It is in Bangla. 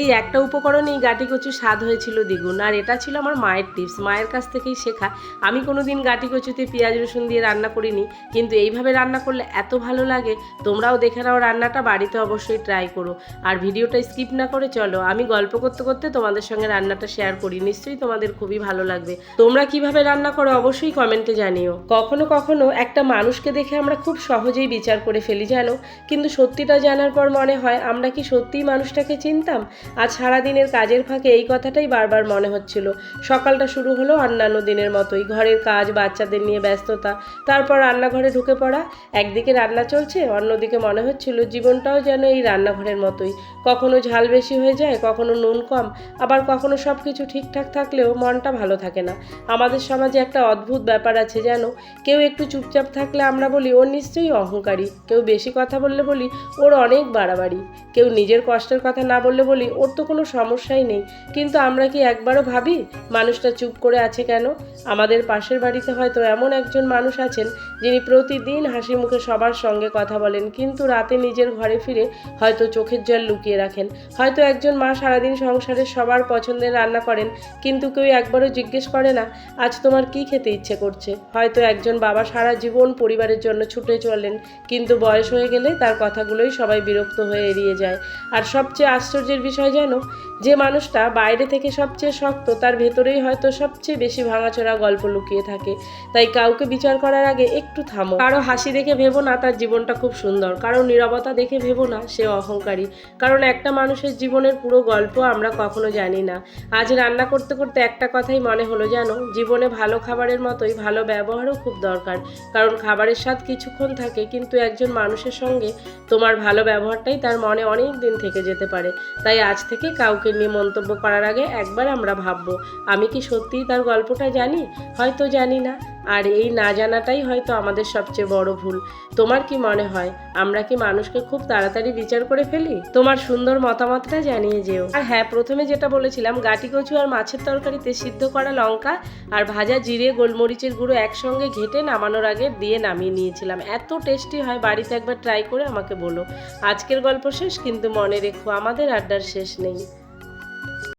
এই একটা উপকরণেই গাটি কচুর স্বাদ হয়েছিল দ্বিগুণ। আর এটা ছিল আমার মায়ের টিপস, মায়ের কাছ থেকেই শেখা। আমি কোনো দিন গাটি কচুতে পেঁয়াজ রসুন দিয়ে রান্না করিনি, কিন্তু এইভাবে রান্না করলে এত ভালো লাগে। তোমরাও দেখে নাও রান্নাটা, বাড়িতে অবশ্যই ট্রাই করো। আর ভিডিওটা স্কিপ না করে চলো আমি গল্প করতে করতে তোমাদের সঙ্গে রান্নাটা শেয়ার করি, নিশ্চয়ই তোমাদের খুবই ভালো লাগবে। তোমরা কিভাবে রান্না করো অবশ্যই কমেন্টে জানিও। কখনো কখনো একটা মানুষকে দেখে আমরা খুব সহজেই বিচার করে ফেলি জানো, কিন্তু সত্যিটা জানার পর মনে হয় আমরা কি সত্যিই মানুষটাকে চিনতাম। আজ সারাদিনের কাজের ফাঁকে এই কথাটাই বারবার মনে হচ্ছিল। সকালটা শুরু হলো অন্যান্য দিনের মতোই, ঘরের কাজ, বাচ্চাদের নিয়ে ব্যস্ততা, তারপর রান্নাঘরে ঢুকে পড়া। একদিকে রান্না চলছে, অন্যদিকে মনে হচ্ছিল জীবনটাও যেন এই রান্নাঘরের মতোই। কখনো ঝাল বেশি হয়ে যায়, কখনো নুন কম, আবার কখনো সব কিছু ঠিকঠাক থাকলেও মনটা ভালো থাকে না। আমাদের সমাজে একটা অদ্ভুত ব্যাপার আছে যেন, কেউ একটু চুপচাপ থাকলে আমরা বলি ওর নিশ্চয়ই অহংকারী, কেউ বেশি কথা বললে বলি ওর অনেক বাড়াবাড়ি, কেউ নিজের কষ্টের কথা না বললে বলি ওর তো কোনো সমস্যাই নেই। কিন্তু আমরা কি একবারও ভাবি মানুষটা চুপ করে আছে কেন? আমাদের পাশের বাড়িতে হয়তো এমন একজন মানুষ আছেন যিনি প্রতিদিন হাসি মুখে সবার সঙ্গে কথা বলেন, কিন্তু রাতে নিজের ঘরে ফিরে হয়তো চোখের জল লুকিয়ে রাখেন। হয়তো একজন মা সারাদিন সংসারের সবার পছন্দের রান্না করেন, কিন্তু কেউ একবারও জিজ্ঞেস করে না আজ তোমার কি খেতে ইচ্ছে করছে। হয়তো একজন বাবা সারা জীবন পরিবারের জন্য ছুটে চলেন, কিন্তু বয়স হয়ে গেলে তার কথাগুলোই সবাই বিরক্ত হয়ে এড়িয়ে যায়। আর সবচেয়ে আশ্চর্যের বিষয় যেন, যে মানুষটা বাইরে থেকে সবচেয়ে শক্ত তার ভেতরেই হয়তো সবচেয়ে বেশি ভাঙাচোরা গল্প লুকিয়ে থাকে। তাই কাউকে বিচার করার আগে একটু থামো। কারো হাসি দেখে ভেবো না তার জীবনটা খুব সুন্দর, কারো নীরবতা দেখে ভেবো না সে অহংকারী। কারণ একটা মানুষের জীবনের পুরো গল্প আমরা কখনো জানি না। আজ রান্না করতে করতে একটা কথাই মনে হলো জানো, জীবনে ভালো খাবারের মতোই ভালো ব্যবহারও খুব দরকার। কারণ খাবারের স্বাদ কিছুক্ষণ থাকে, কিন্তু একজন মানুষের সঙ্গে তোমার ভালো ব্যবহারটাই তার মনে অনেক দিন থেকে যেতে পারে। তাই আজ থেকে কাউকে নিয়ে মন্তব্য করার আগে একবার আমরা ভাববো, আমি কি সত্যিই তার গল্পটা জানি? হয়তো জানি না। আর এই না জানাটাই হয়তো আমাদের সবচেয়ে বড় ভুল। তোমার কি মনে হয়, আমরা কি মানুষকে খুব তাড়াতাড়ি বিচার করে ফেলি? তোমার সুন্দর মতামতটা জানিয়ে যেও। আর হ্যাঁ, প্রথমে যেটা বলেছিলাম, গাটি কচু আর মাছের তরকারিতে সিদ্ধ করা লঙ্কা আর ভাজা জিরে গোলমরিচের গুঁড়ো একসঙ্গে ঘেটে নামানোর আগে দিয়ে নামিয়ে নিয়েছিলাম। এত টেস্টি হয়, বাড়িতে একবার ট্রাই করে আমাকে বলো। আজকের গল্প শেষ, কিন্তু মনে রেখো আমাদের আড্ডার শেষ নেই।